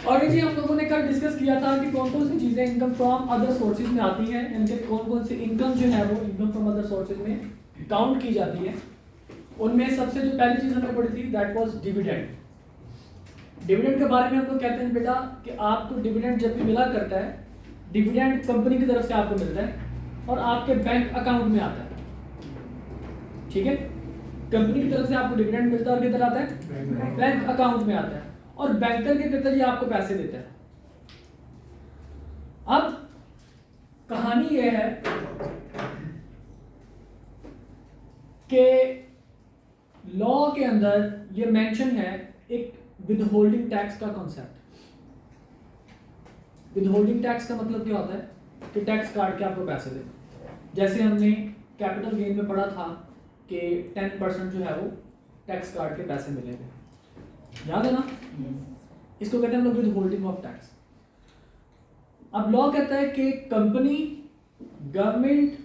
और ये जी हम लोगों ने कल डिस्कस किया था कि कौन कौन सी चीज़ें इनकम फ्रॉम अदर सोर्सेज में आती हैं, यानी कि कौन कौन सी इनकम जो है वो इनकम फ्रॉम अदर सोर्सेज में काउंट की जाती है। उनमें सबसे जो पहली चीज़ हमने पढ़ी थी दैट वाज डिविडेंड। डिविडेंड के बारे में हम लोग कहते हैं बेटा कि आपको डिविडेंड जब भी मिला करता है, डिविडेंड कंपनी की तरफ से आपको मिलता है और आपके बैंक अकाउंट में आता है। ठीक है, कंपनी की तरफ से आपको डिविडेंड मिलता है और किधर आता है? बैंक अकाउंट में आता है। और बैंकर के कहते जी आपको पैसे देता है। अब कहानी यह है कि लॉ के अंदर यह मेंशन है एक विदहोल्डिंग टैक्स का कॉन्सेप्ट। विदहोल्डिंग टैक्स का मतलब क्या होता है कि टैक्स काट के आपको पैसे देते। जैसे हमने कैपिटल गेन में पढ़ा था कि 10% जो है वो टैक्स काट के पैसे मिलेंगे, याद है ना? इसको कहते हैं हम लोग विदहोल्डिंग ऑफ टैक्स। अब लॉ कहता है कि कंपनी, गवर्नमेंट,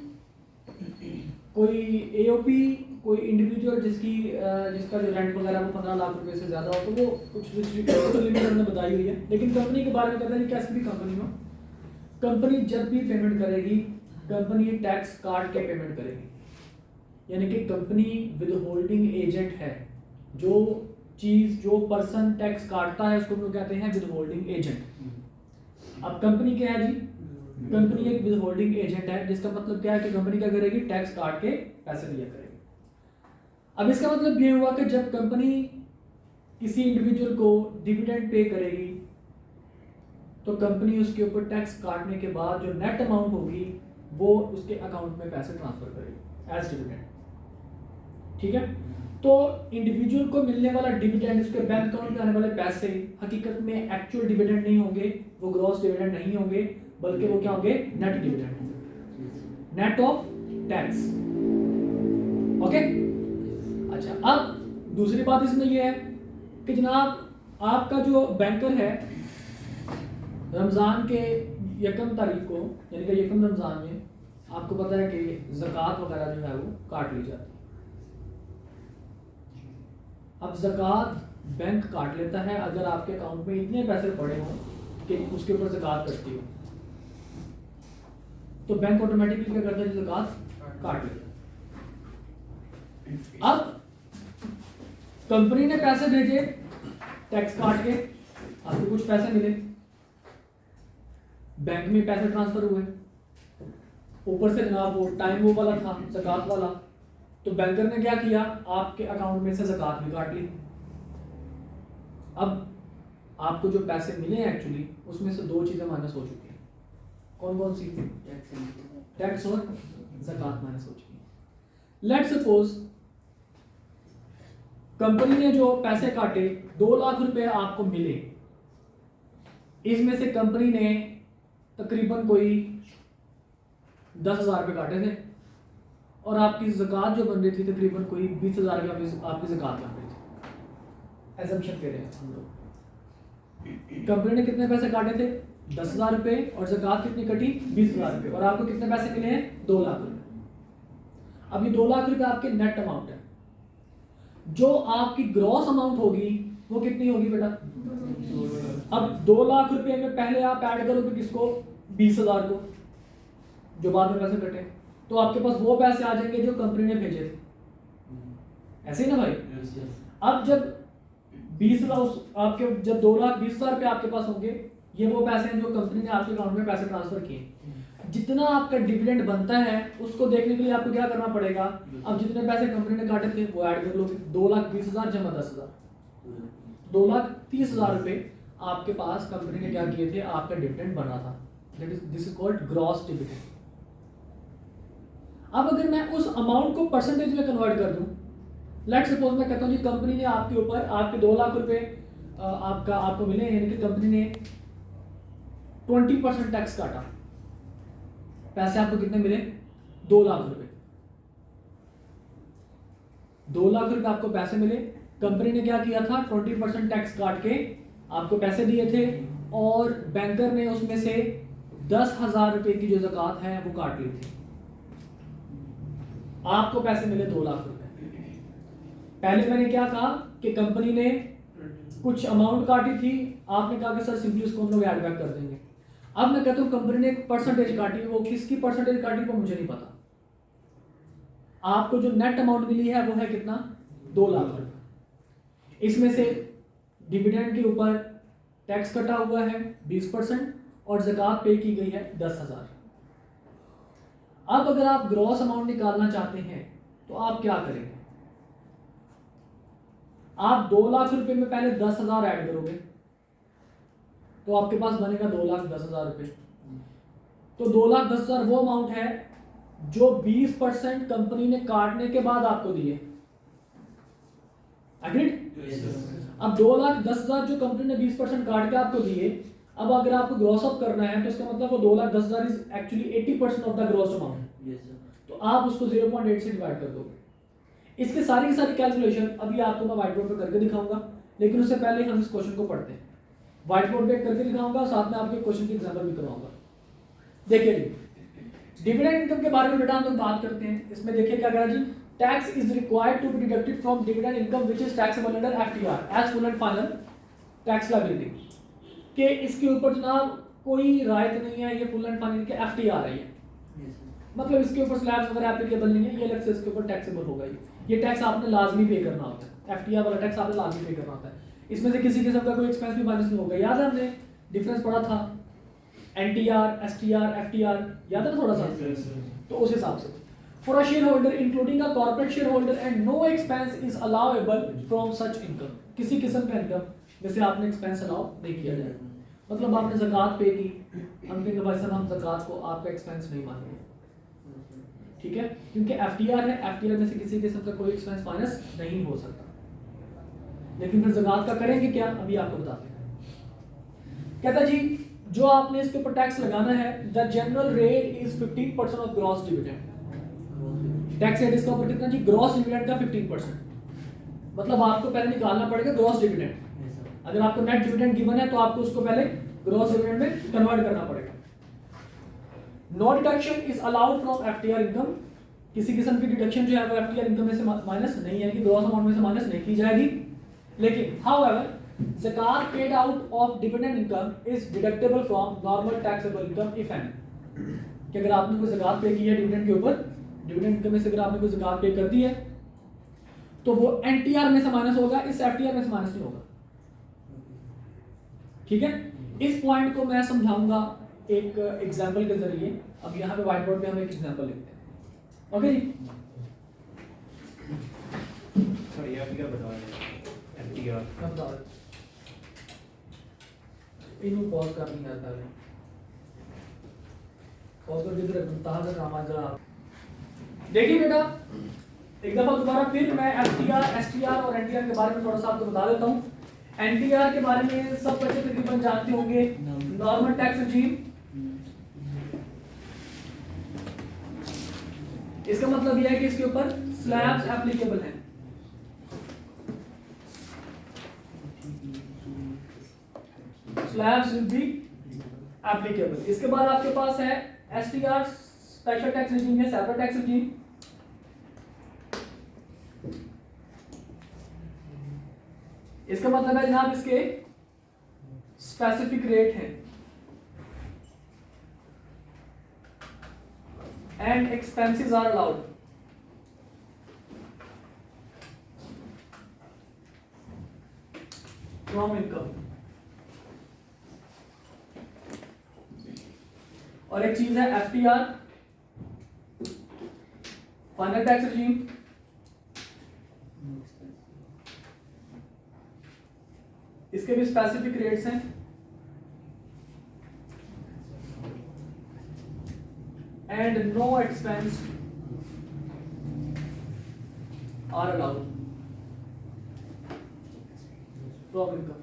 कोई एओपी, कोई इंडिविजुअल जिसका जो रेंट वगैरह वो 15 लाख रुपए से ज़्यादा हो तो वो कुछ लिमिट हमने बताई हुई है। लेकिन कंपनी के बारे में कहता है कि कैसी भी कंपनी हो, कंपनी जब भी पेमेंट करेगी कंपनी टैक्स काट के पेमेंट करेगी। यानी कि कंपनी विदहोल्डिंग एजेंट है। जो चीज़, जो पर्सन टैक्स काटता है उसको हम लोग कहते हैं विदहोल्डिंग एजेंट। अब कंपनी क्या है जी? कंपनी एक विदहोल्डिंग एजेंट है, जिसका मतलब क्या है कि कंपनी क्या करेगी? टैक्स काट के पैसे दिया करेगी। अब इसका मतलब ये हुआ कि जब कंपनी किसी इंडिविजुअल को डिविडेंड पे करेगी तो कंपनी उसके ऊपर टैक्स काटने के बाद जो नेट अमाउंट होगी वो उसके अकाउंट में पैसे ट्रांसफर करेगी एज डिविडेंड। ठीक है, तो इंडिविजुअल को मिलने वाला डिविडेंड, उसके बैंक अकाउंट में आने वाले पैसे हकीकत में एक्चुअल डिविडेंड नहीं होंगे, वो ग्रॉस डिविडेंड नहीं होंगे, बल्कि वो क्या होंगे? नेट डिविडेंड होंगे, नेट ऑफ टैक्स। ओके, अच्छा, अब दूसरी बात इसमें यह है कि जनाब आपका जो बैंकर है रमज़ान के 1 तारीख को, यानी कि 1 रमज़ान में आपको पता है कि ज़कात वगैरह जो है वो काट ली जाती है। अब ज़कात बैंक काट लेता है अगर आपके अकाउंट में इतने पैसे पड़े हों कि उसके ऊपर ज़कात कटती हो, तो बैंक ऑटोमेटिकली क्या करता है? ज़कात काट लेता है। अब कंपनी ने पैसे भेजे टैक्स काट के, आपको कुछ पैसे मिले, बैंक में पैसे ट्रांसफर हुए, ऊपर से जनाब वो टाइम वो वाला था ज़कात वाला, तो बैंकर ने क्या किया? आपके अकाउंट में से ज़कात भी काट ली। अब आपको जो पैसे मिले हैं एक्चुअली उसमें से 2 चीज़ें माइनस हो चुकी हैं। कौन कौन सी? टैक्स और ज़कात माइनस हो चुकी है। लेट्स सपोज कंपनी ने जो पैसे काटे 2 लाख रुपए आपको मिले, इसमें से कंपनी ने तकरीबन कोई 10,000 रुपये काटे थे और आपकी ज़कात जो बन रही थी तकरीबन कोई 20,000 की आपकी ज़कात बन रही थी। एजम्पशन कह रहे हैं हम लोग। कंपनी ने कितने पैसे काटे थे? 10,000 रुपये, और ज़कात कितनी कटी? 20,000 रुपये, और आपको कितने पैसे मिले हैं? 2 लाख रुपये। अब ये 2 लाख रुपये आपके नेट अमाउंट है। जो आपकी ग्रॉस अमाउंट होगी वो कितनी होगी बेटा? अब 2 लाख रुपये में पहले आप ऐड करोगे किसको? 20,000 को, जो बाद में पैसे कटे, तो आपके पास वो पैसे आ जाएंगे जो कंपनी ने भेजे थे। ऐसे ही ना भाई? अब जब 20,000 आपके, जब 2,20,000 रुपये आपके पास होंगे, ये वो पैसे हैं जो कंपनी ने आपके अकाउंट में पैसे ट्रांसफर किए। जितना आपका डिविडेंड बनता है उसको देखने के लिए आपको क्या करना पड़ेगा? अब जितने पैसे कंपनी ने काटे थे वो ऐड कर लो। 2,20,000 जमा 10,000, 2,30,000 रुपये आपके पास कंपनी ने क्या किए थे? आपका डिविडेंड बना था। This is called gross dividend. अब अगर मैं उस अमाउंट को परसेंटेज में कन्वर्ट कर दूं, लेट्स सपोज मैं कहता हूं जी कंपनी ने आपके ऊपर, आपके 2 लाख रुपए आपको मिले, यानी कि कंपनी ने 20% टैक्स काटा, पैसे आपको कितने मिले? 2 लाख रुपए। 2 लाख रुपए आपको पैसे मिले, कंपनी ने क्या किया था? 20% टैक्स काट के आपको पैसे दिए थे, और बैंकर ने उसमें से 10,000 रुपए की जो ज़कात है वो काट ली थी। आपको पैसे मिले 2 लाख रुपए। पहले मैंने क्या कहा कि कंपनी ने कुछ अमाउंट काटी थी, आपने कहा कि सर सिंपली उसको हम लोग ऐड बैक कर देंगे। अब मैं कहता हूँ कंपनी ने एक परसेंटेज काटी, वो किसकी परसेंटेज काटी वो मुझे नहीं पता। आपको जो नेट अमाउंट मिली है वो है कितना, 2 लाख रुपए। इसमें से डिविडेंड के ऊपर टैक्स कटा हुआ है 20% और ज़कात पे की गई है 10,000। अब अगर आप ग्रॉस अमाउंट निकालना चाहते हैं तो आप क्या करेंगे, आप 2 लाख रुपए में पहले 10,000 ऐड करोगे तो आपके पास बनेगा 2,10,000 रुपए। तो 2,10,000 वो अमाउंट है जो 20% कंपनी ने काटने के बाद आपको दिए। एग्रीड? अब 2,10,000 जो कंपनी ने 20% काट के आपको दिए, अब अगर आपको ग्रॉस अप करना है तो इसका मतलब वो 2,10,000 is actually 80% of the gross amount. तो आप उसको 0.8 से डिवाइड कर दोगे। इसके सारी की सारी कैलकुलेशन अभी आपको मैं व्हाइट बोर्ड पे करके दिखाऊंगा, लेकिन उससे पहले हम इस क्वेश्चन को पढ़ते हैं। व्हाइट बोर्ड पे करके दिखाऊंगा, साथ में आपके क्वेश्चन की एग्जांपल भी करवाऊंगा। देखिए डिविडेंड इनकम के बारे में बेटा हम लोग बात करते हैं। इसमें देखिए क्या कह रहा है जी, tax is required to be deducted from dividend income which is taxable under FTR as full and final tax liability. कि इसके ऊपर जनाब कोई रायत नहीं है, ये फुल एंड फाइनल के एफटीआर है। ये मतलब इसके ऊपर स्लैब्स वगैरह एप्लीकेबल नहीं है, ये अलग से इसके ऊपर टैक्सेबल होगा। ये टैक्स आपने लाजमी पे करना होता है, एफटीआर वाला टैक्स आपने लाजमी पे करना होता है। इसमें से किसी किस्म का कोई एक्सपेंस भी माइनस नहीं होगा। याद है हमने डिफरेंस पढ़ा था एनटीआर, एसटीआर, एफटीआर, याद है ना थोड़ा सा? तो उस हिसाब से for a shareholder including a corporate shareholder and no expense is allowable from such income. किसी किस्म का इनकम जैसे आपने एक्सपेंस अलाउ नहीं किया जाएगा। मतलब आपने ज़कात पे की, हम कहेंगे भाई साहब हम ज़कात को आपका एक्सपेंस नहीं मानेंगे, ठीक है, क्योंकि एफटीआर है, एफटीआर में से किसी किस्म का कोई एक्सपेंस माइनस नहीं हो सकता। लेकिन फिर ज़कात का करेंगे क्या, अभी आपको बताते हैं। कहता जी जो आपने इसके ऊपर टैक्स लगाना है, the general rate is 15% of gross dividend. Tax rate इसका ऊपर कितना जी, ग्रॉस डिविडेंड का 15%। मतलब आपको पहले निकालना पड़ेगा ग्रॉस डिविडेंड। अगर आपको नेट डिविडेंड गिवन है तो आपको उसको पहले ग्रॉस डिविडेंड में कन्वर्ट करना पड़ेगा। No deduction is allowed from FTR income. किसी किस्म की डिडक्शन जो है वो एफटीआर इनकम में से माइनस नहीं है, कि ग्रॉस अमाउंट में से माइनस नहीं की जाएगी। लेकिन हाउएवर ज़कात paid out of dividend income is deductible from normal taxable income if any. कि अगर आपने कोई ज़कात पे की है डिविडेंड के ऊपर, डिविडेंड इनकम में से अगर आपने कोई ज़कात पे कर दी है तो वो एनटीआर में से माइनस होगा, इस एफटीआर में से माइनस नहीं होगा। ठीक है, इस पॉइंट को मैं समझाऊंगा एक एग्जांपल के जरिए। अब यहाँ पे व्हाइट बोर्ड पे हम एक एग्जांपल लिखते हैं। ओके जी, सॉरी एफटीआर बता रहे हैं। एफटीआर कब बता रहे इनको पॉज कर नहीं आता है, पॉज कर जिधर ताजा काम आ जा। देखिए बेटा एक दफा दोबारा फिर मैं एफटीआर, एसटीआर और एनटीआर के बारे में थोड़ा सा आपको बता देता हूँ। एनटीआर के बारे में सब बच्चे तकरीबन जानते होंगे, नॉर्मल टैक्स रेजिम। इसका मतलब यह है कि इसके ऊपर स्लैब्स एप्लीकेबल हैं। Slabs will be applicable. इसके बाद आपके पास है एसटीआर, स्पेशल टैक्स रेजिम है, सेपरेट टैक्स रेजिम। इसका मतलब है जनाब इसके स्पेसिफिक रेट हैं and expenses are allowed. From income. और एक चीज है एफटीआर, फाइनल टैक्स रेजिम। इसके भी स्पेसिफिक रेट्स हैं and no expense are allowed from income.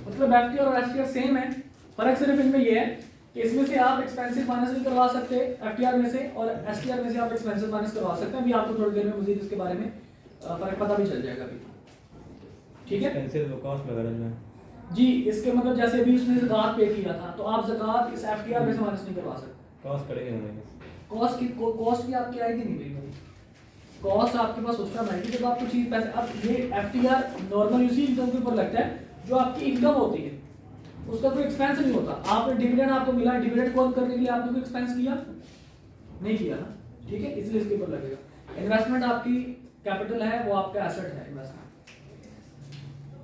मतलब एफटीआर और एसटीआर सेम है, फर्क सिर्फ इनमें यह है कि इसमें से आप एक्सपेंसिव माइनस नहीं करवा सकते एफटीआर में से, और एसटीआर में से आप एक्सपेंसिव माइनस करवा सकते हैं। अभी आपको थोड़ी देर में मजीद इसके बारे में फर्क पता भी चल जाएगा अभी। ठीक है, एक्सपेंसेस कॉस्ट वगैरह में जी इसके मतलब जैसे अभी उसने ज़कात पे किया था तो आप ज़कात इस एफटीआर में से माइनस नहीं करवा सकते। कॉस्ट करेंगे नहीं, कॉस्ट की आपकी आएगी नहीं भाई, कॉस्ट आपके पास उस टाइम आएगी जब आपको चीज पैसे, अब ये एफटीआर नॉर्मल उसी इनकम के ऊपर लगता है जो आपकी इनकम होती है, उसका कोई एक्सपेंस नहीं होता। आपने डिविडेंड आपको मिला, डिविडेंड को करने के लिए आपने कोई एक्सपेंस किया नहीं किया ना, ठीक है, इसलिए इसके ऊपर लगेगा। इन्वेस्टमेंट आपकी कैपिटल है, वो आपका एसेट है इन्वेस्टमेंट,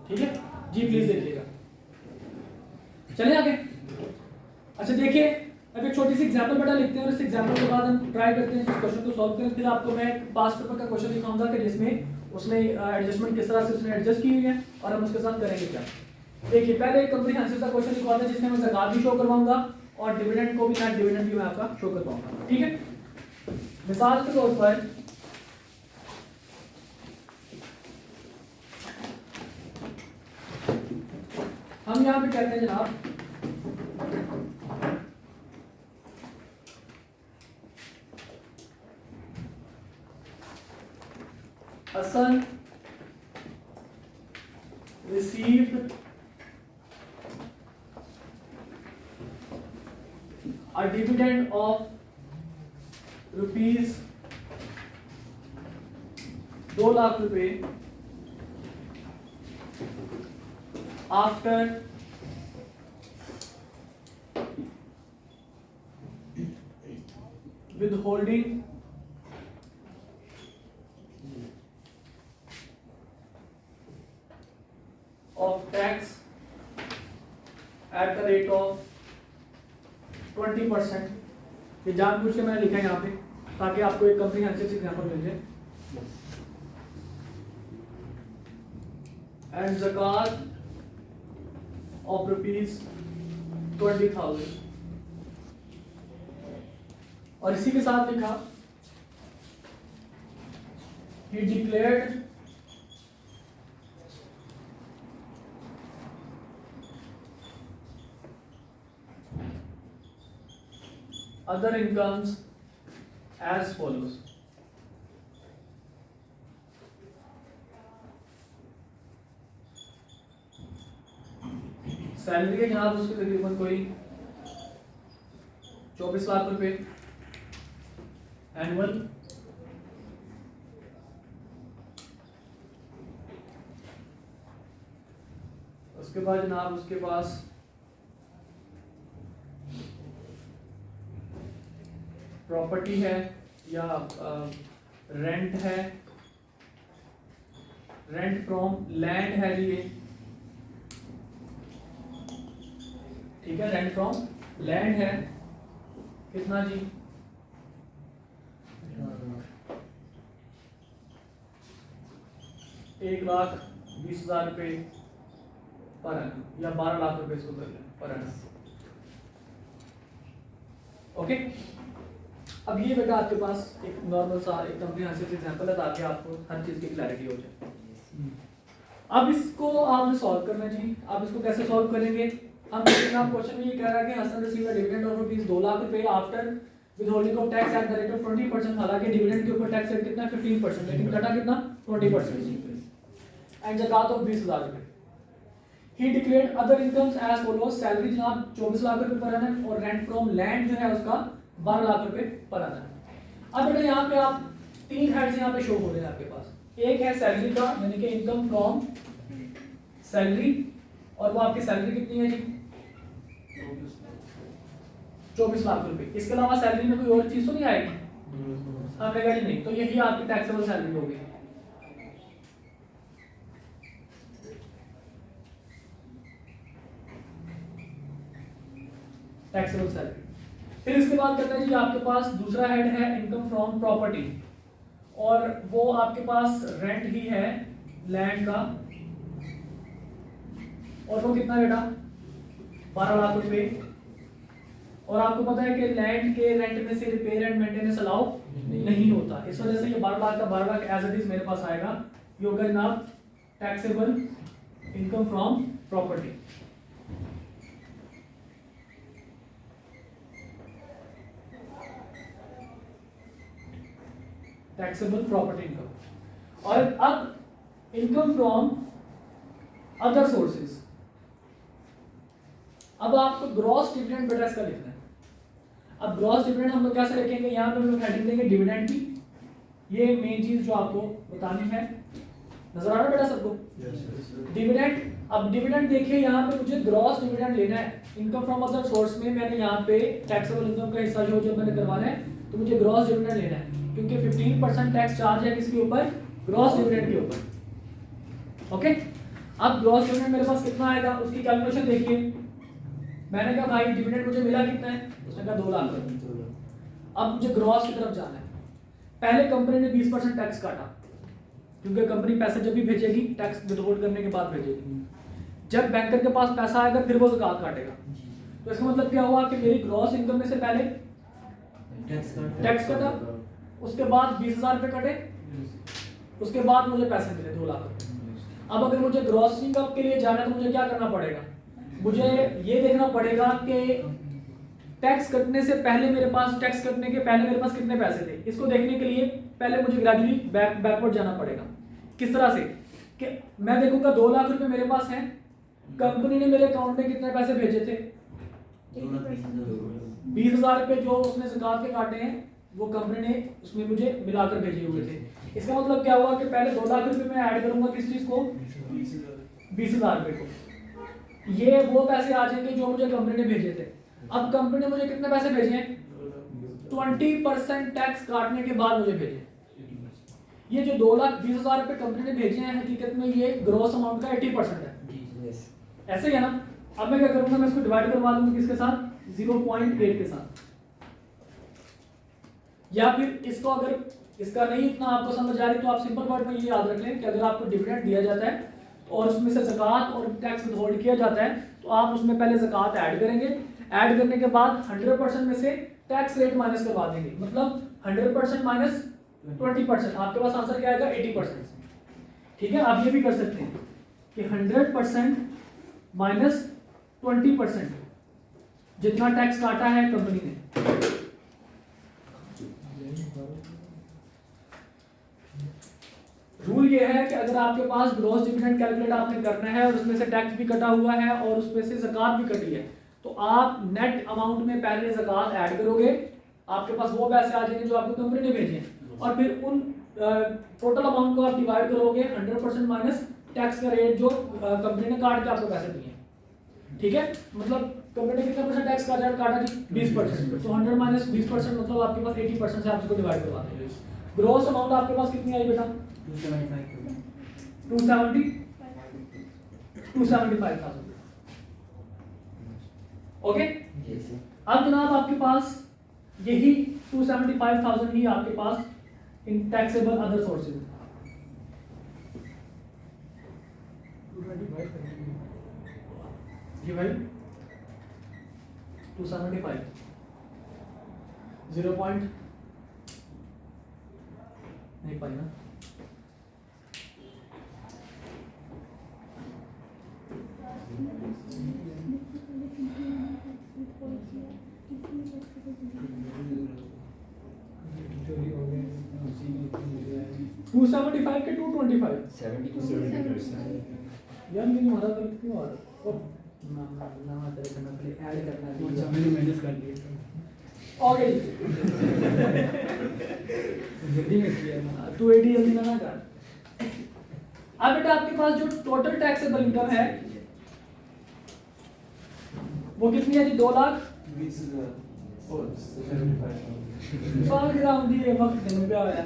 ठीक है जी। प्लीज देखिएगा, चलिए आगे। अच्छा देखिए, अब एक छोटी सी एग्जांपल बेटा लिखते हैं और इस एग्जांपल के बाद हम ट्राई करते हैं इस क्वेश्चन को सॉल्व करें। फिर आपको मैं पास्ट पेपर का क्वेश्चन दिखाऊंगा कि जिसमें उसने एडजस्टमेंट किस तरह से उसने एडजस्ट की हुई है और हम उसके साथ करेंगे क्या। देखिए पहले एक कंप्रीहेंसिव सा क्वेश्चन लिखवाते हैं जिसमें मैं ज़कात भी शो करवाऊंगा और डिविडेंड को भी, नेट डिविडेंड भी मैं आपका शो करवाऊंगा, ठीक है। मिसाल के तौर पर हम यहाँ पे कहते हैं जनाब Hassan received a dividend of rupees 2 lakh रुपए after withholding of tax at the rate of 20%। ये जानबूझ के मैंने लिखा है यहाँ पे ताकि आपको एक कंप्रीहेंसिव एग्जांपल मिल जाए। एंड ज़कात ऑफ रुपीज 20,000 और इसी के साथ लिखा he declared other incomes as follows। Salary है जनाब उसके तकरीबन कोई 24 लाख रुपए एनुअल, उसके बाद जनाब उसके पास प्रॉपर्टी है या रेंट है, रेंट फ्रॉम लैंड है जी ये, ठीक है, रेंट फ्रॉम लैंड है कितना जी 1,20,000 रुपए पर annum या 12 लाख रुपए इसको कर लें पर annum, ओके। अब ये बेटा आपके पास एक नॉर्मल सा एक कंप्रीहेंसिव एग्जांपल है ताकि आपको हर चीज की क्लैरिटी हो जाए। अब इसको आपने सॉल्व करना है जी। आप इसको कैसे सॉल्व करेंगे, हम आप क्वेश्चन में ये कह रहा है कि Hasan receive a dividend of rupees 2 lakh रुपए after withholding of tax at the rate of 20%। हालांकि डिविडेंड के ऊपर टैक्स रेट कितना 15%, लेकिन कटा कितना 20% एंड ज़कात ऑफ 20,000 रुपए। He declared other incomes as follows, salary जनाब 24 लाख रुपए पर annum और रेंट फ्रॉम लैंड जो है उसका 12 लाख रुपए पर annum। अब बेटा यहाँ पे आप तीन हेड्स यहाँ पे शो हो रहे हैं आपके पास, एक है सैलरी का यानी कि इनकम फ्रॉम सैलरी और वो आपकी सैलरी कितनी है जी 24 लाख रुपए। इसके अलावा सैलरी में कोई और चीज तो नहीं आएगी, हमने कहा जी नहीं, तो यही आपकी टैक्सेबल सैलरी होगी। Taxable salary. फिर इसके बाद कहते हैं जी आपके पास दूसरा हेड है इनकम फ्रॉम प्रॉपर्टी और वो आपके पास रेंट ही है लैंड का और वो कितना बेटा 12 लाख रुपए। और आपको पता है कि लैंड के रेंट में से रिपेयर एंड मेंटेनेंस अलाउ नहीं होता, इस वजह से ये 12 लाख का 12 लाख एज इट इज मेरे पास आएगा। ये होगा जनाब taxable income from property. Taxable property income. और अब इनकम फ्रॉम अदर सोर्सेज। अब आपको ग्रॉस डिविडेंड बेटा इसका लिखना है। अब ग्रॉस डिविडेंड हम लोग कैसे लिखेंगे, यहाँ पे हम लोग हेडिंग देंगे डिविडेंड की ये मेन चीज जो आपको बतानी है। नजर आ रहा है बेटा सबको? डिविडेंड, अब डिविडेंड देखिए यहाँ पे मुझे ग्रॉस डिविडेंड लेना है। इनकम फ्रॉम अदर सोर्स में मैंने यहाँ पे टैक्सेबल इनकम का हिस्सा जो मैंने करवाना है, तो मुझे ग्रॉस डिविडेंड लेना है क्योंकि 15% टैक्स चार्ज है किसके ऊपर? ग्रॉस डिविडेंड के ऊपर। ओके, अब ग्रॉस डिविडेंड मेरे पास कितना आएगा उसकी कैलकुलेशन देखिए। मैंने कहा भाई डिविडेंड मुझे मिला कितना है, उसने कहा 2 लाख। अब मुझे ग्रॉस की तरफ जाना है। पहले कंपनी ने 20% टैक्स काटा क्योंकि कंपनी पैसे जब भी भेजेगी टैक्स विथहोल्ड करने के बाद भेजेगी। जब बैंकर के पास पैसा आएगा फिर वो ज़कात काटेगा। तो इसका मतलब क्या हुआ कि मेरी ग्रॉस इनकम में से पहले टैक्स कटा, उसके बाद 20,000 रुपये कटे, उसके बाद मुझे पैसे मिले 2 लाख रुपये। अब अगर मुझे ग्रॉस इनकम के लिए जाना है तो मुझे क्या करना पड़ेगा? मुझे ये देखना पड़ेगा कि टैक्स कटने से पहले मेरे पास, टैक्स कटने के पहले मेरे पास कितने पैसे थे। इसको देखने के लिए पहले मुझे ग्रेजुअली बैकवर्ड जाना पड़ेगा। किस तरह से कि मैं देखूंगा 2 लाख रुपए मेरे पास हैं, कंपनी ने मेरे अकाउंट में कितने पैसे भेजे थे? 20,000 रुपए जो उसने ज़कात के काटे हैं वो कंपनी ने उसमें मुझे मिलाकर भेजे हुए थे। इसका मतलब क्या हुआ कि पहले 2 लाख रुपए मैं ऐड करूंगा किस चीज को? 20,000 रुपए को। ये वो पैसे आ जाएंगे जो मुझे कंपनी ने भेजे थे। अब कंपनी ने मुझे कितने पैसे भेजे हैं? 20% टैक्स काटने के बाद मुझे भेजे। ये जो 2,20,000 रुपए कंपनी ने भेजे हैं हकीकत में ये ग्रॉस अमाउंट का 80% है। ऐसे ही है ना? अब मैं क्या करूंगा, मैं इसको डिवाइड करवा दूंगा किसके साथ? 0.8 के साथ। या फिर इसको अगर इसका नहीं इतना आपको समझ आ रही तो आप सिंपल वर्ड में ये याद रख लें कि अगर आपको डिविडेंड दिया जाता है और उसमें से ज़कात और टैक्स विथहोल्ड किया जाता है तो आप उसमें पहले ज़कात ऐड करेंगे। ऐड करने के बाद 100% में से टैक्स रेट माइनस करवा देंगे। मतलब 100% माइनस 20%, आपके पास आंसर क्या आएगा? 80%। ठीक है, आप ये भी कर सकते हैं कि 100% माइनस 20% जितना टैक्स काटा है कंपनी ने। रूल ये है कि अगर आपके पास ग्रॉस डिविडेंड कैलकुलेट आपने करना है और उसमें से टैक्स भी कटा हुआ है और उसमें से ज़कात भी कटी है तो आप नेट अमाउंट में पहले ज़कात ऐड करोगे। आपके पास वो पैसे आ जाएंगे जो आपको कंपनी ने भेजे हैं और फिर उन टोटल अमाउंट को आप डिवाइड करोगे 100% माइनस टैक्स का रेट जो कंपनी ने काट के आपको पैसे दिए। ठीक है, मतलब कंपनी ने कितना परसेंट टैक्स काटा जी? 20%। तो 100 माइनस 20% मतलब आपके पास 80% से आप इसको डिवाइड करवा देंगे। ग्रॉस अमाउंट आपके पास कितनी आई बेटा? 275,000। ओके, अब जनाब आपके पास यही 275,000 ही आपके पास इन टैक्सेबल अदर सोर्सेज। जी भाई 275 0 पॉइंट नहीं पाई ना। टू 75 के 225 यार ये तुम्हारा गलत क्यों आ रहा है? ना तेरे करना पड़े ऐड करना है। अच्छा मैंने मैनेज कर लिया। ओके जल्दी में किया ना 280 जल्दी ना कर। अब बेटा आपके पास जो टोटल टैक्सेबल इनकम है वो कितनी है जी? 2,20,000। साल की राम दी वक्त देने पे आया।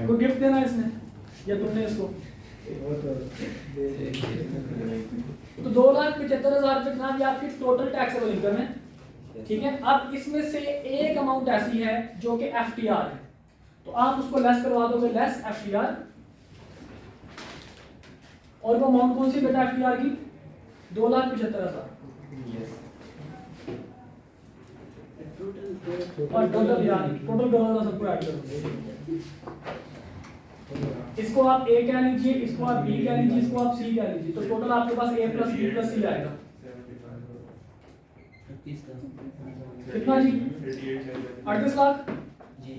को गिफ्ट देना इसने या तुमने इसको? तो 2,75,000 रुपये जनाब ये आपकी टोटल टैक्सेबल इनकम है। ठीक है, अब इसमें से एक अमाउंट ऐसी है जो कि FTR है तो आप उसको लेस करवा दोगे, लेस FTR। और वो अमाउंट कौन सी बेटा FTR की? 2,75,000। और टोटल यार टोटल डॉलर सबको ऐड करोगे। इसको आप A कह लीजिए, इसको आप B कह लीजिए, इसको आप C कह लीजिए, तो टोटल आपके पास A plus B plus C आएगा। कितना जी? 38 लाख जी।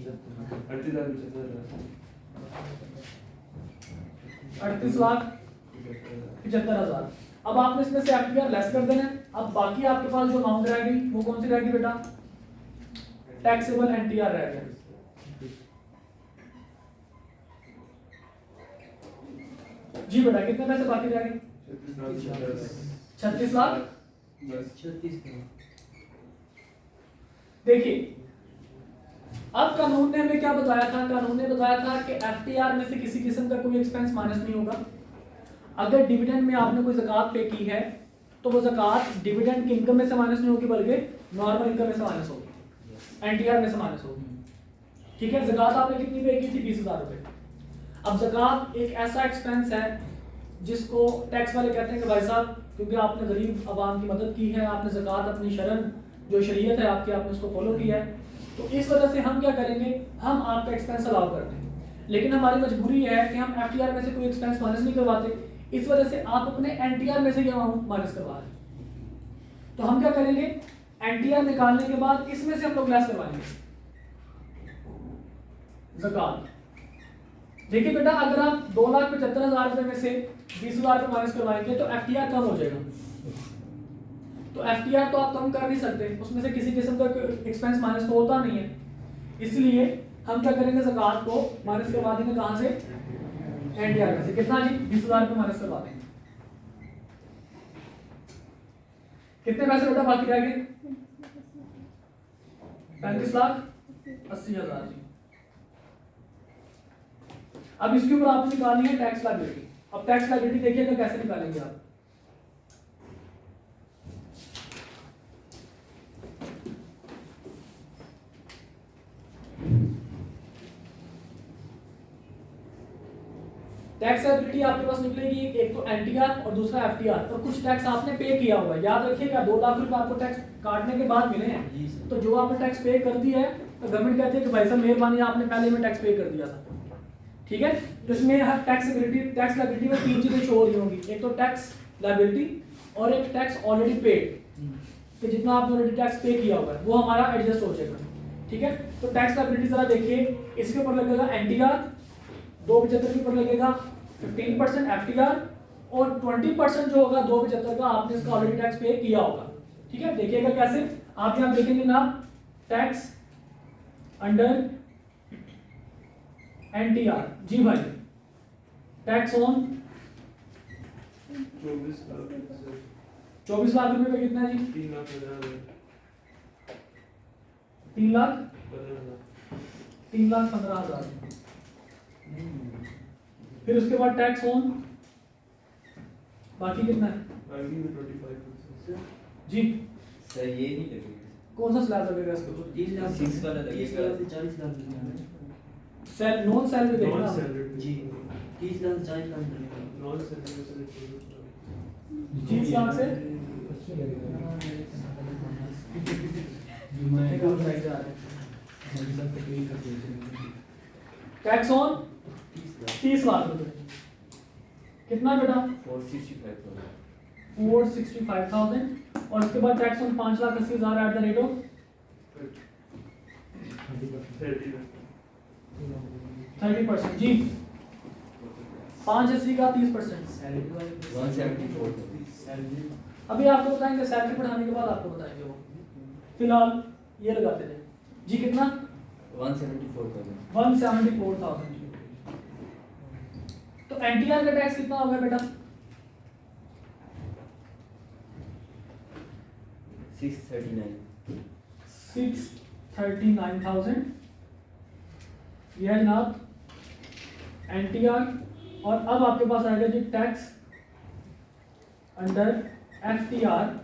38,75,000। अब आपने इसमें से FTR लेस कर देना है। अब बाकी आपके पास जो अमाउंट रहेगी वो कौन सी रहेगी बेटा? टैक्सेबल NTR रह गया। जी बेटा कितने पैसे बाकी रह गए? 36 लाख। 36 देखिए अब कानून ने हमें क्या बताया था? कानून ने बताया था कि एफटीआर में से किसी किस्म का कोई एक्सपेंस माइनस नहीं होगा। अगर डिविडेंड में आपने कोई ज़कात पे की है तो वो ज़कात डिविडेंड की इनकम में से माइनस नहीं होगी बल्कि नॉर्मल इनकम में से माइनस होगी, एनटीआर में से माइनस होगी। ठीक है, ज़कात आपने कितनी पे की थी? 20,000 रुपये। अब ज़कात एक ऐसा एक्सपेंस है जिसको टैक्स वाले कहते हैं कि भाई साहब क्योंकि आपने गरीब आवाम की मदद की है, आपने ज़कात अपनी शरन जो शरीयत है आपकी, आपने उसको फॉलो किया है, तो इस वजह से हम क्या करेंगे, हम आपका एक्सपेंस अलाउ करते हैं। लेकिन हमारी मजबूरी है कि हम एफटीआर में से कोई एक्सपेंस माइनस नहीं करवाते, इस वजह से आप अपने एनटीआर में से ये अमाउंट माइनस करवा रहे हैं। तो हम क्या करेंगे, एनटीआर निकालने के बाद इसमें से हम लोग लेस करवाएंगे ज़कात। देखिए बेटा अगर आप 2,75,000 रुपये में से 20,000 रुपये माइनस करवाएंगे तो एफटीआर कम हो जाएगा। तो एफटीआर तो आप कम कर नहीं सकते, उसमें से किसी किस्म का एक्सपेंस माइनस तो होता नहीं है, इसलिए हम क्या करेंगे, ज़कात को माइनस करवा देंगे कहाँ से? एनटीआर में से। कितना जी? 20,000 रुपये माइनस करवा देंगे। कितने पैसे बेटा बाकी रह गए? 35,80,000 जी। अब इसके ऊपर आपने निकालनी है टैक्स लायबिलिटी। अब टैक्स लायबिलिटी देखिएगा कैसे निकालेंगे आप। टैक्स लायबिलिटी आपके पास निकलेगी, एक तो एनटीआर और दूसरा एफटीआर, और कुछ टैक्स आपने पे किया हुआ है। याद रखिएगा 2 लाख रुपए आपको टैक्स काटने के बाद मिले हैं, तो जो आपने टैक्स पे कर दिया है तो गवर्नमेंट कहती है कि भाई साहब मेहरबानी आपने पहले में टैक्स पे कर दिया था। ठीक है, तो इसमें हर टैक्स लायबिलिटी में 3 चीजें शो हो रही होंगी, एक तो टैक्स लायबिलिटी और एक टैक्स ऑलरेडी पेड, कि जितना आपने ऑलरेडी टैक्स पे किया हुआ है वो हमारा एडजस्ट हो जाएगा। ठीक है, तो टैक्स लायबिलिटी जरा देखिए, इसके ऊपर लगेगा एनटीआर, 275 के ऊपर लगेगा 15% एफटीआर, और 20% जो होगा 275 का आपने इसका ऑलरेडी टैक्स पे किया होगा। ठीक है, देखिएगा कैसे, आप यहाँ देखेंगे ना टैक्स अंडर एनटीआर। जी भाई, टैक्स ऑन 24 लाख रुपए पे कितना है जी? 3,15,000। फिर उसके बाद टैक्स ऑन बाकी कितना है जी? सर ये नहीं लगेगा, कौन सा स्लैब लगेगा इसके ऊपर? 3 लाख 6 वाला लगेगा, 40 लाख सेल नॉन सैलरी देखना जी, 30 लाख 40 लाख 30 लाख से टैक्स ऑन 30 लाख रुपए कितना बेटा? 465,000, और उसके बाद tax on 5,80,000 eight the rate of 30% जी। 580 का 30%। 174,000। अभी आपको बताएंगे, सैलरी बढ़ाने के बाद आपको बताएंगे वो, फिलहाल ये लगाते थे जी। कितना? 174,000 जी। तो एनटीआर का टैक्स कितना होगा बेटा? 639,000 ये है जनाब एनटीआर। और अब आपके पास आएगा जी टैक्स अंडर एफटीआर,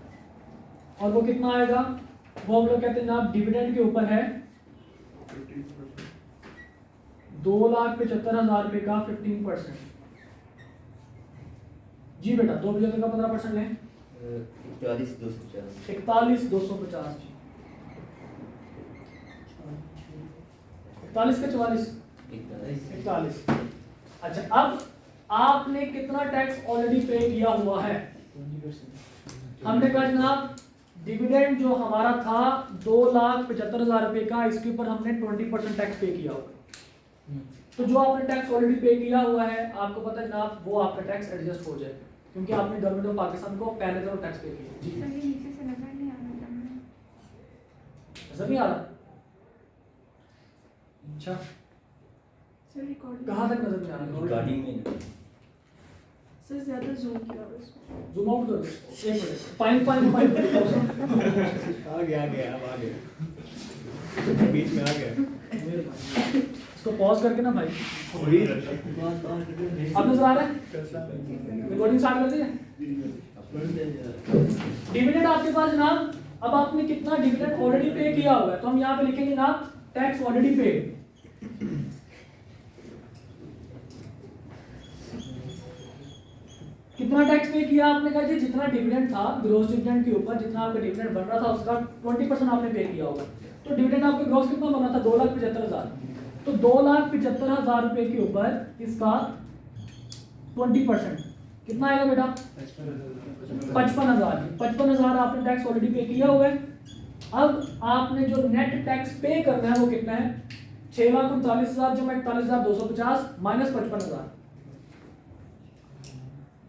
और वो कितना आएगा? वो हम लोग कहते हैं जनाब डिविडेंड के ऊपर है 2,75,000 रुपये का 15%। जी बेटा 2,75,000 का 15% लें, 41,250। 41,250 जी। 41 के 44 41। अच्छा, अब आपने कितना टैक्स ऑलरेडी पे किया हुआ है? हमने कहा जनाब डिविडेंड जो हमारा था 2,75,000 रुपये का, इसके ऊपर हमने 20% टैक्स पे किया हुआ। तो जो आपने टैक्स ऑलरेडी पे किया हुआ है, आपको पता है जनाब वो आपका टैक्स एडजस्ट हो जाएगा, क्योंकि आपने गवर्नमेंट ऑफ पाकिस्तान को पहले से टैक्स पे किया। जी सर ये नीचे से नजर नहीं आ रहा है। नजर नहीं आ रहा? अच्छा, सर रिकॉर्डिंग कहाँ तक नजर नहीं आ रहा? रिकॉर्डिंग में सर ज्यादा जूम किया हुआ है इसको। जूम आउट कर दो, एक मिनट, फाइन आ गया अब आ गया बीच में आ गया इसको पॉज करके ना भाई, बात अब नजर आ रहा है, रिकॉर्डिंग स्टार्ट कर दी है। डिविडेंड आपके पास जनाब, अब आपने कितना डिविडेंड ऑलरेडी पे किया हुआ है, तो हम यहाँ पे लिखेंगे जनाब टैक्स ऑलरेडी पेड। कितना टैक्स पे किया आपने कहा जी, जितना डिविडेंड था ग्रॉस डिविडेंड के ऊपर, जितना आपका डिविडेंड बन रहा था उसका 20% आपने पे किया होगा। तो डिविडेंड आपका ग्रॉस कितना बना था, 2,75,000। तो 2,75,000 रुपए के ऊपर इसका 20% कितना आएगा बेटा, 55,000। 55,000 आपने टैक्स ऑलरेडी पे किया हुआ है। अब आपने जो नेट टैक्स पे करना है वो कितना है, 6,39,000 जमा 41,250 माइनस 55,000।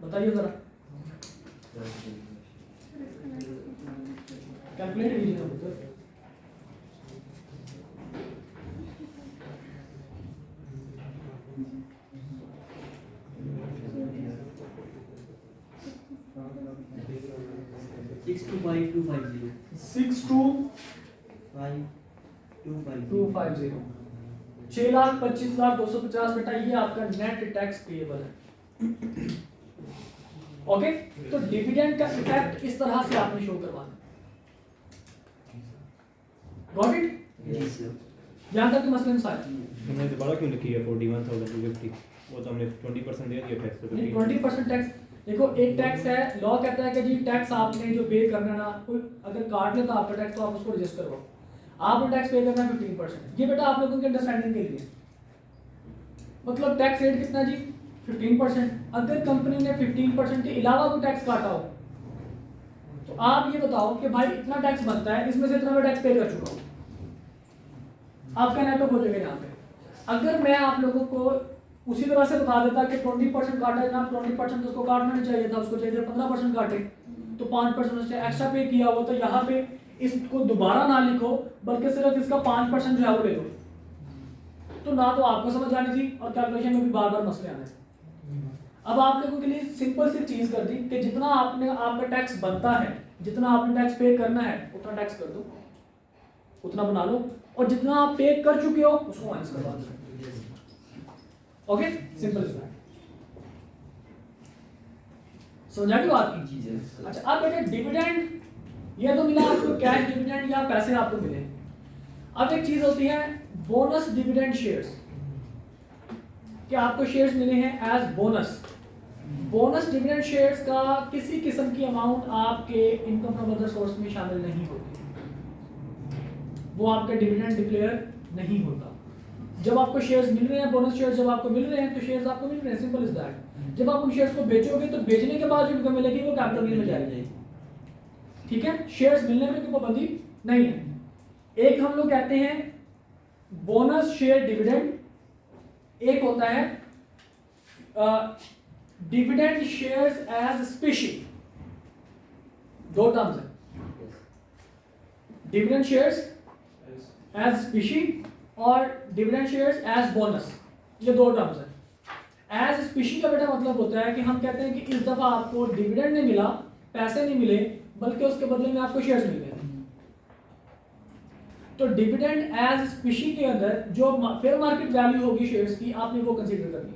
बताइए जरा, कैलकुलेट कीजिए। 625,250 6,25,250 6,25,250 बेटा, ये आपका नेट टैक्स पेएबल है। ओके, तो डिविडेंड का इफेक्ट इस तरह से आपने शो करवाना। Got it? Yes sir. यहां तक मसलन साहब हमने दोबारा क्यों लिखी है 41,250? वो तो हमने 20% दे दिया टैक्स। तो 20% टैक्स, देखो एक टैक्स है, लॉ कहता है कि जी टैक्स आपने जो पे करना ना, कोई अगर काट लेता आपका टैक्स तो आप उसको रजिस्टर करो, आपने टैक्स पे करना है 15%। ये बेटा आप लोगों के अंडरस्टैंडिंग के लिए, मतलब टैक्स रेट कितना जी 15%। अगर कंपनी ने 15% के अलावा कोई टैक्स काटा हो तो आप ये बताओ कि भाई इतना टैक्स बनता है, इसमें से इतना मैं टैक्स पे कर चुका हूँ, आपका नेट हो जाएगा यहाँ पे। अगर मैं आप लोगों को उसी तरह से बता देता कि 20% काटा है ना, 20% तो उसको काटना नहीं चाहिए था, उसको चाहिए 15% काटे, तो 5% उसने एक्स्ट्रा पे किया हुआ, तो यहाँ पे इसको दोबारा ना लिखो बल्कि सिर्फ इसका 5% जो है वो ले लो, तो ना तो आपको समझ आनी थी और कैलकुलेशन में भी बार बार मसले आने। अब आप लोगों के लिए सिंपल सी चीज कर दी कि जितना आपका टैक्स बनता है, जितना आपने टैक्स पे करना है उतना टैक्स कर दो, उतना बना लो, और जितना आप पे कर चुके हो उसको माइनस करवा दो। Okay, simple is that. समझा की बात की? अच्छा, अब बेटे डिविडेंड ये तो मिला आपको, कैश डिविडेंड या पैसे आपको मिले। अब एक चीज होती है बोनस डिविडेंड शेयर्स, कि आपको शेयर्स मिले हैं as bonus. Bonus dividend shares का किसी किस्म की अमाउंट आपके इनकम फ्रॉम अदर सोर्स में शामिल नहीं होती, वो आपका डिविडेंड डिक्लेयर नहीं होता। जब आपको शेयर्स मिल रहे हैं, बोनस शेयर्स जब आपको मिल रहे हैं तो शेयर्स आपको मिल रहे हैं, सिंपल इज दैट। जब आप उन शेयर्स को बेचोगे तो बेचने के बाद जो इनकम मिलेगी वो कैपिटल गेन में जाएगी। ठीक है, शेयर्स मिलने में कोई पाबंदी नहीं है। एक हम लोग कहते हैं बोनस शेयर डिविडेंड, एक होता है डिविडेंड शेयर्स एज स्पेशल। दो टर्म्स हैं, डिविडेंड शेयर्स एज स्पेशल और डिविडेंड शेयर्स एज बोनस, ये दो टर्म्स हैं। एज स्पेशल का बेटा मतलब होता है कि हम कहते हैं कि इस दफा आपको डिविडेंड नहीं मिला, पैसे नहीं मिले, बल्कि उसके बदले में आपको शेयर्स मिल गए। तो डिविडेंड एज स्पेशल के अंदर जो फेयर मार्केट वैल्यू होगी शेयर्स की, आपने वो कंसीडर करनी है।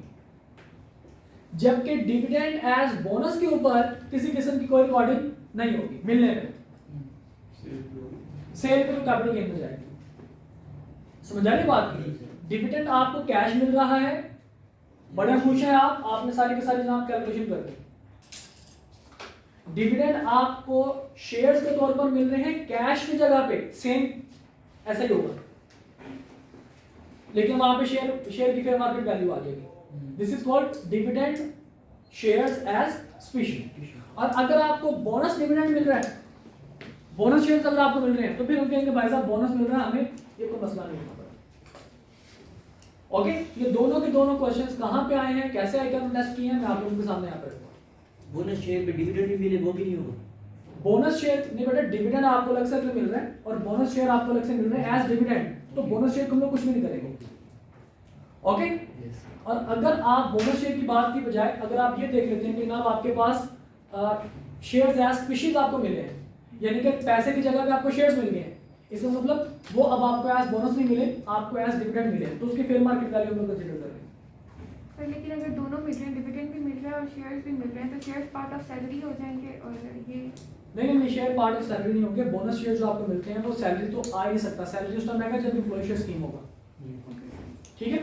जबकि डिविडेंड एज बोनस के ऊपर किसी किस्म की कोई रिकॉर्डिंग नहीं होगी मिलने में, सेल पे कैपिटल गेन में जाएगी। समझ आ रही बात की? डिविडेंड आपको कैश मिल रहा है, बड़े खुश हैं आप, आपने सारी की सारी जनाब कैलकुलेशन कर दी। डिविडेंड आपको शेयर्स के तौर पर मिल रहे हैं कैश की जगह पे, सेम ऐसा ही होगा, लेकिन वहां पे शेयर की फेयर मार्केट वैल्यू आ जाएगी। This is called dividend shares as special. और अगर आपको बोनस डिविडेंड मिल रहा है, बोनस शेयर्स अगर आपको मिल रहे हैं, तो फिर हम कहेंगे भाई साहब बोनस मिल रहा है हमें, ये कोई मसला नहीं होगा। ओके, ये दोनों के दोनों क्वेश्चंस कहां पे आए हैं, कैसे आइटम टेस्ट किए हैं, मैं आप लोगों के सामने यहाँ पर रखूंगा। बोनस शेयर पे डिविडेंड भी मिले वो भी नहीं होगा। बोनस शेयर नहीं बेटा, डिविडेंड आपको अलग से मिल रहा है और बोनस शेयर आपको अलग से मिल रहे हैं एज डिविडेंड, तो बोनस शेयर को हम लोग कुछ भी नहीं करेंगे। ओके, और अगर आप बोनस शेयर की बात की बजाय अगर आप ये देख लेते हैं कि जनाब आपके पास शेयर्स एज स्पीशीज आपको मिले हैं, यानी कि पैसे की जगह पे आपको शेयर्स मिल गए हैं, इसका मतलब वो अब आपको एज बोनस नहीं मिले, आपको एज डिविडेंड मिले, तो उसकी फेयर मार्केट वैल्यू हम लोग कंसीडर कर रहे हैं। पर लेकिन अगर दोनों मिल रहे हैं, डिविडेंड भी मिल रहा है और शेयर्स भी मिल रहे हैं, तो शेयर्स पार्ट ऑफ सैलरी हो जाएंगे और ये नहीं, शेयर पार्ट ऑफ सैलरी नहीं होंगे। बोनस शेयर जो आपको मिलते हैं वो सैलरी तो आ ही सकता, सैलरी उस टाइम आएगा जब एम्प्लॉय शेयर स्कीम होगा। ठीक है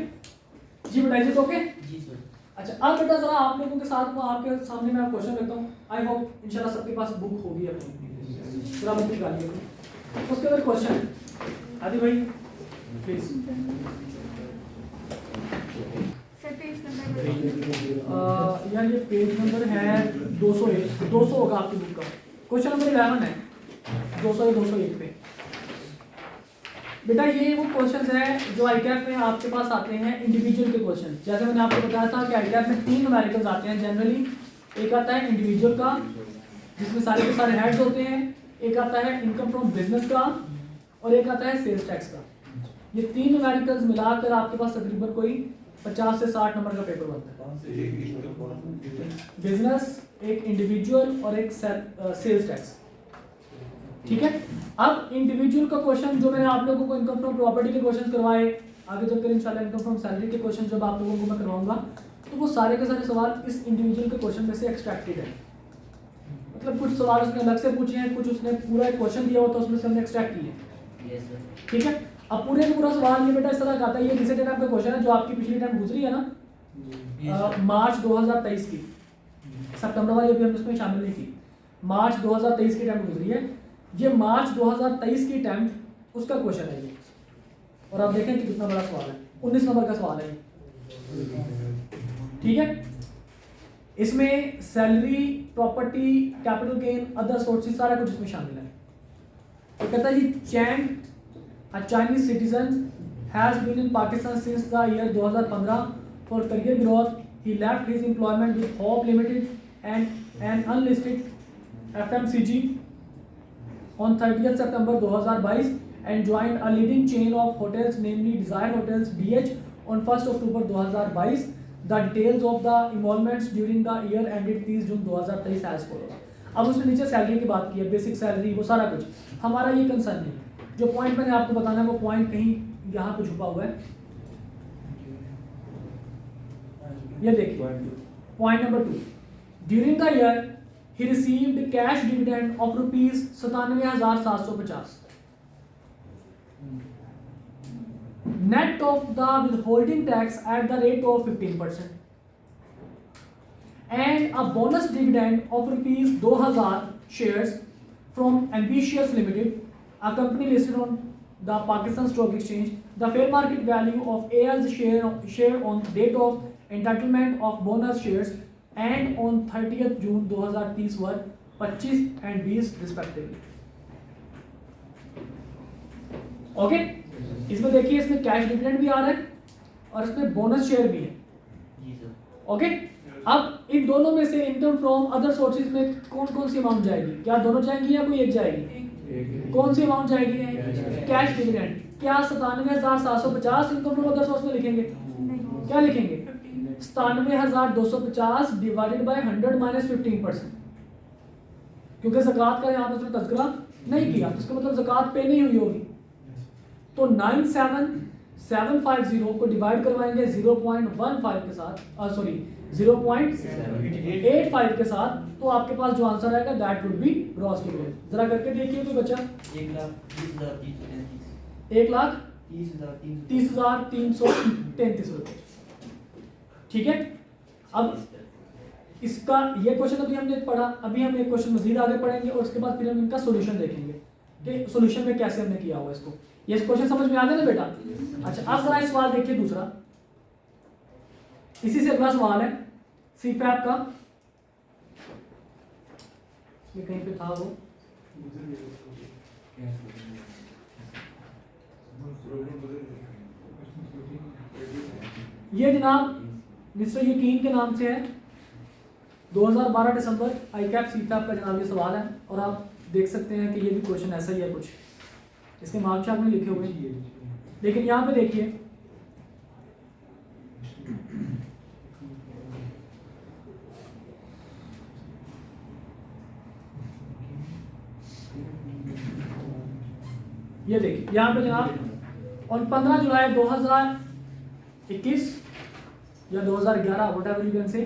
जी बेटा, इज इट ओके? जी सर। अच्छा अब बेटा जरा आप लोगों के साथ वो आपके सामने मैं क्वेश्चन रखता हूँ। आई होप इंशाल्लाह सबके पास बुक होगी अपनी, जरा बुक निकालिए अपनी। उसके अंदर क्वेश्चन आदि भाई प्लीज। सर पेज नंबर यार ये पेज नंबर है 201, 200 होगा आपकी बुक का। क्वेश्चन नंबर 11 है 200 या 201 पे। बेटा ये वो क्वेश्चंस हैं जो आईकैप में आपके पास आते हैं, इंडिविजुअल के क्वेश्चन। जैसे मैंने आपको बताया था कि आईकैप में 3 न्यूमेरिकल्स आते हैं जनरली। एक आता है इंडिविजुअल का जिसमें सारे के सारे हेड्स होते हैं, एक आता है इनकम फ्रॉम बिजनेस का, और एक आता है सेल्स टैक्स का। ये 3 न्यूमेरिकल्स मिलाकर आपके पास तकरीबन कोई 50 से 60 नंबर का पेपर बनता है। बिजनेस, एक इंडिविजुअल और एक सेल्स टैक्स। ठीक है, अब इंडिविजुअल का क्वेश्चन जो मैंने आप लोगों को इनकम फ्रॉम प्रॉपर्टी के क्वेश्चन करवाए, आगे चलकर इंशाल्लाह इनकम फ्रॉम सैलरी के क्वेश्चन जब आप लोगों को मैं करवाऊंगा, तो वो सारे के सारे सवाल इस इंडिविजुअल के क्वेश्चन में से एक्सट्रैक्टेड है। मतलब कुछ सवाल उसने अलग से पूछे हैं, कुछ उसने पूरा एक क्वेश्चन दिया होता है उसमें से हमने एक्सट्रैक्ट किए हैं। Yes sir. ठीक है, अब पूरे का पूरा सवाल ये बेटा इस तरह का आता है। ये रिसेंट टाइम का क्वेश्चन है जो आपकी पिछली टाइम गुजरी है ना, मार्च 2023 की, सितंबर वाली अभी हमने उसमें शामिल नहीं की, मार्च 2023 की टाइम गुजरी है। ये मार्च 2023 की टाइम उसका क्वेश्चन है ये, और आप देखें कि कितना बड़ा सवाल है, 19 नंबर का सवाल है ये। ठीक है, इसमें salary, property, capital gain, other sources सारा कुछ इसमें शामिल है। तो कहता है जी Chang A Chinese citizen has been in Pakistan since the year 2015 for career growth. He left his employment with Hope Limited and an unlisted FMCG on 30th September 2022 and joined a leading chain of hotels, namely Desire Hotels DH, on 1st October 2022. The details of the emoluments during the year ended 30 June 2023 as follows. अब उसने नीचे salary की बात की है, basic salary, वो सारा कुछ। हमारा ये कंसर्न नहीं है, जो पॉइंट मैंने आपको बताना है वो पॉइंट कहीं यहाँ पे छुपा हुआ है। ये देखिए point number 2, during the year he received cash dividend of rupees 97,750 net of the withholding tax at the rate of 15% and a bonus dividend of rupees 2000 shares from Ambitious Limited, a company listed on the Pakistan Stock Exchange. The fair market value of AL's share on date of entitlement of bonus shares and on 30th June 2023 were 25 and 20 respectively. Okay, इसमें देखिए इसमें cash dividend भी आ रहा है और इसमें bonus share भी है। जी सर। ओके, अब इन दोनों में से इनकम फ्रॉम अदर सोर्सेज में कौन कौन सी अमाउंट जाएगी? क्या दोनों जाएंगी या कोई एक जाएगी? कौन सी अमाउंट जाएगी? Cash dividend. क्या 97,750 इनकम फ्रॉम अदर सोर्स में लिखेंगे? क्या लिखेंगे? 97,250 डिवाइडेड बाय 100 माइनस 15%, क्योंकि ज़कात का यहाँ पर उसने तज़किरा नहीं किया, तो इसका मतलब ज़कात पे नहीं हुई होगी। तो 97,750 को डिवाइड करवाएंगे 0.15 के साथ, सॉरी 0.85 के साथ, तो आपके पास जो आंसर आएगा that would be gross dividend. जरा करके देखिए कोई बच्चा। 1,30,30,333 रुपए। ठीक है, अब इसका ये क्वेश्चन अभी हमने पढ़ा, अभी हम एक क्वेश्चन मजीद आगे पढ़ेंगे और उसके बाद फिर हम इनका सॉल्यूशन देखेंगे कि सॉल्यूशन में कैसे हमने किया हुआ इसको। ये क्वेश्चन समझ में आ गया ना बेटा? अच्छा, अब जरा इस सवाल देखिए दूसरा, इसी से अगला सवाल है सीपैप का, ये कहीं पे था वो, ये जनाब मिस्टर यकीन के नाम से है, 2012 दिसंबर आईकैप सीपैप का जनाब ये सवाल है, और आप देख सकते हैं कि ये भी क्वेश्चन ऐसा ही है कुछ, इसके मार्क्स आपने लिखे हुए हैं। लेकिन यहाँ पे देखिए ये देखिए यहाँ पे जनाब ऑन 15 जुलाई 2021 या 2011 whatever you can say,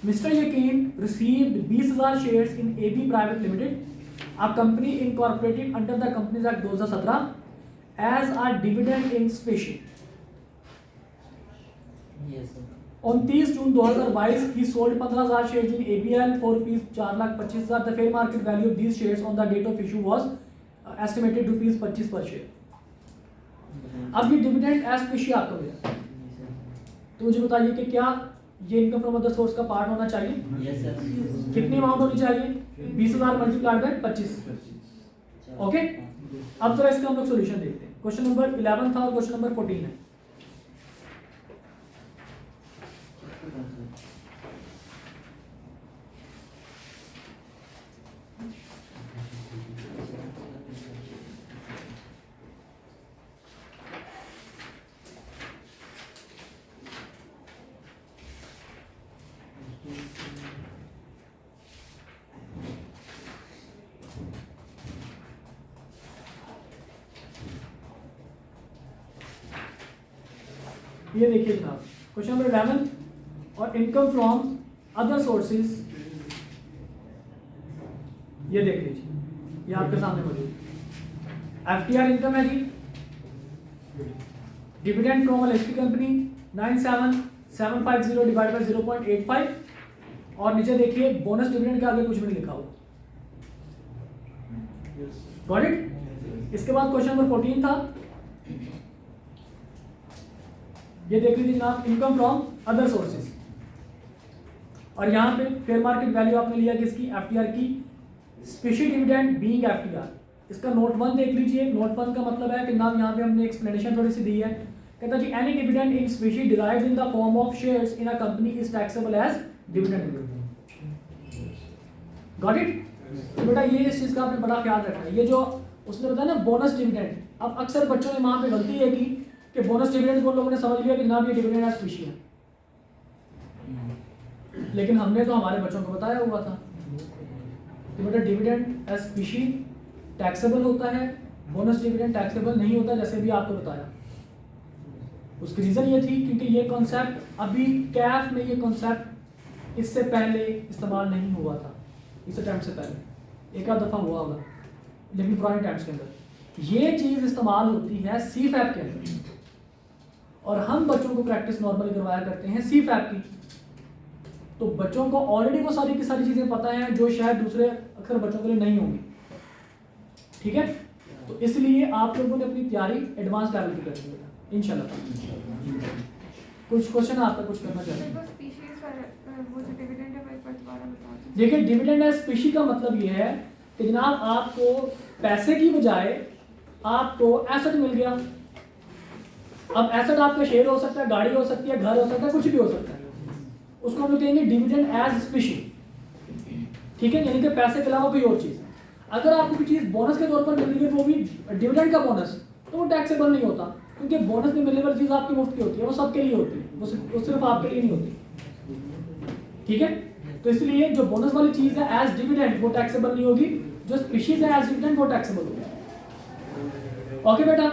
mister Yaqeen received 20,000 shares in AB private limited, a company incorporated under the Companies Act 2017 as a dividend in specie. Yes, sir. On 30 June 2022, he sold 15,000 shares in ABL for rupees 4,25,000. The fair market value of these shares on the date of issue was estimated rupees 25 per share. अब ये dividend as species आपको मिला, तो मुझे बताइए कि क्या ये इनकम फ्रॉम अदर सोर्स का पार्ट होना चाहिए? Yes, sir. कितनी अमाउंट होनी चाहिए? 20,000 मल्टीप्लाइड बाय 25. ओके, अब जरा इसका हम लोग सॉल्यूशन देखते हैं. क्वेश्चन नंबर 11 था और क्वेश्चन नंबर 14 है. ये देखिए जनाब, क्वेश्चन नंबर 11 और इनकम फ्रॉम अदर सोर्सेज, ये देख लीजिए, ये आपके सामने मौजूद. FTR इनकम है जी, dividend from LHP company 97,750 divide by 0.85, और नीचे देखिए बोनस डिविडेंड के आगे कुछ भी नहीं लिखा हुआ. Got it? इसके बाद क्वेश्चन नंबर 14 था, ये देख लीजिए जनाब, इनकम फ्रॉम अदर सोर्सेज, और यहाँ पे फेयर मार्केट वैल्यू आपने लिया किसकी? FTR की. स्पेशल डिविडेंड बीइंग FTR, इसका नोट 1 देख लीजिए. नोट 1 का मतलब है कि नाम यहाँ पे हमने एक्सप्लेनेशन थोड़ी सी दी है. कहता जी any dividend in special derived in the form of shares in a company is taxable as dividend. Got it? तो बेटा ये इस चीज़ का आपने बड़ा ख्याल रखना है. ये जो उसने बताया ना बोनस डिविडेंड, अब अक्सर बच्चों ने वहाँ पे गलती है कि बोनस डिविडेंड को लोगों ने समझ लिया कि जनाब ये डिविडेंड एज स्पेशी है, लेकिन हमने तो हमारे बच्चों को बताया हुआ था कि बेटा डिविडेंड एज स्पेशी टैक्सेबल होता है, बोनस डिविडेंड टैक्सेबल नहीं होता, जैसे भी आपको बताया. उसकी रीज़न ये थी क्योंकि ये कॉन्सेप्ट अभी कैफ में, ये कॉन्सेप्ट इससे पहले इस्तेमाल नहीं हुआ था. इस अटैम्प्ट से पहले एक आध दफ़ा हुआ होगा, लेकिन पुराने टाइम्स के अंदर ये चीज़ इस्तेमाल होती है CFAP के अंदर, और हम बच्चों को प्रैक्टिस नॉर्मली करवाया करते हैं CFAP की. तो बच्चों को ऑलरेडी वो सारी की सारी चीज़ें पता हैं जो शायद दूसरे अक्सर बच्चों के लिए नहीं होंगी. ठीक है, तो इसलिए आप लोगों ने अपनी तैयारी एडवांस लेवल की करनी है इंशाल्लाह. कुछ क्वेश्चन आपका कुछ करना चाहते हैं? मेरे को स्पीशीज वाला वो जो डिविडेंड है वो एक बार दोबारा बता दो. देखिए डिविडेंड एज स्पेशी का मतलब ये है कि जनाब आपको पैसे की बजाय आपको एसेट मिल गया. अब एसेट आपका शेयर हो सकता है, गाड़ी हो सकती है, घर हो सकता है, कुछ भी हो सकता है. उसको हम लोग कहेंगे डिविडेंड एज स्पेशी. ठीक है, यानी कि पैसे के अलावा कोई और चीज़. अगर आपको कोई चीज़ बोनस के तौर पर मिल रही है, वो भी डिविडेंड का बोनस, तो वो टैक्सेबल नहीं होता, क्योंकि बोनस में मिलने वाली चीज़ आपकी मुफ्त की होती है, वो सबके लिए होती है, वो सिर्फ आपके लिए नहीं होती. ठीक है, तो इसलिए जो बोनस वाली चीज़ है एज डिविडेंड वो टैक्सेबल नहीं होगी, जो स्पीशीज है एज डिविडेंड वो टैक्सेबल होगी. ओके बेटा,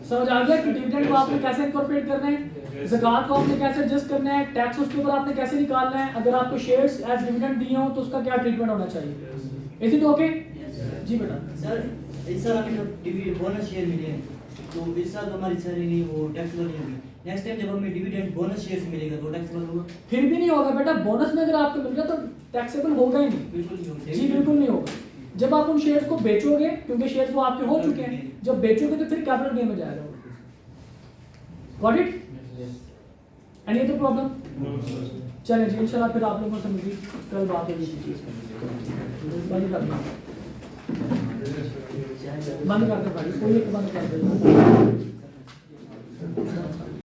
समझ आ गया कि डिविडेंड को आपने कैसे इनकॉर्पोरेट करना है, ज़कात को आपने कैसे एडजस्ट करना है, टैक्स उसके ऊपर आपने कैसे निकालना है, अगर आपको शेयर्स एज डिविडेंड दिए हो तो उसका क्या ट्रीटमेंट होना चाहिए. Is it okay? जी बेटा. सर इस साल हमें डिविडेंड बोनस शेयर मिले हैं, तो इस साल हमारी सैलरी वो टैक्सेबल नहीं होगी. नेक्स्ट टाइम जब हमें डिविडेंड बोनस शेयर मिलेगा तो टैक्सेबल होगा? फिर भी नहीं होगा बेटा. बोनस में अगर आपको मिल गया तो टैक्सेबल होगा ही नहीं. बिल्कुल नहीं होगा. जी बिल्कुल नहीं होगा. जब आप उन शेयर्स को बेचोगे, क्योंकि शेयर्स वो आपके हो चुके हैं, जब बेचोगे तो फिर कैपिटल गेन में जाएगा. Got it? Any other problem? चलें जी, इंशाल्लाह फिर आप लोगों से मिली कल बात होगी इसी चीज़ पर. बंद कर दो, बंद कर दो भाई, कोई एक बंद कर दो.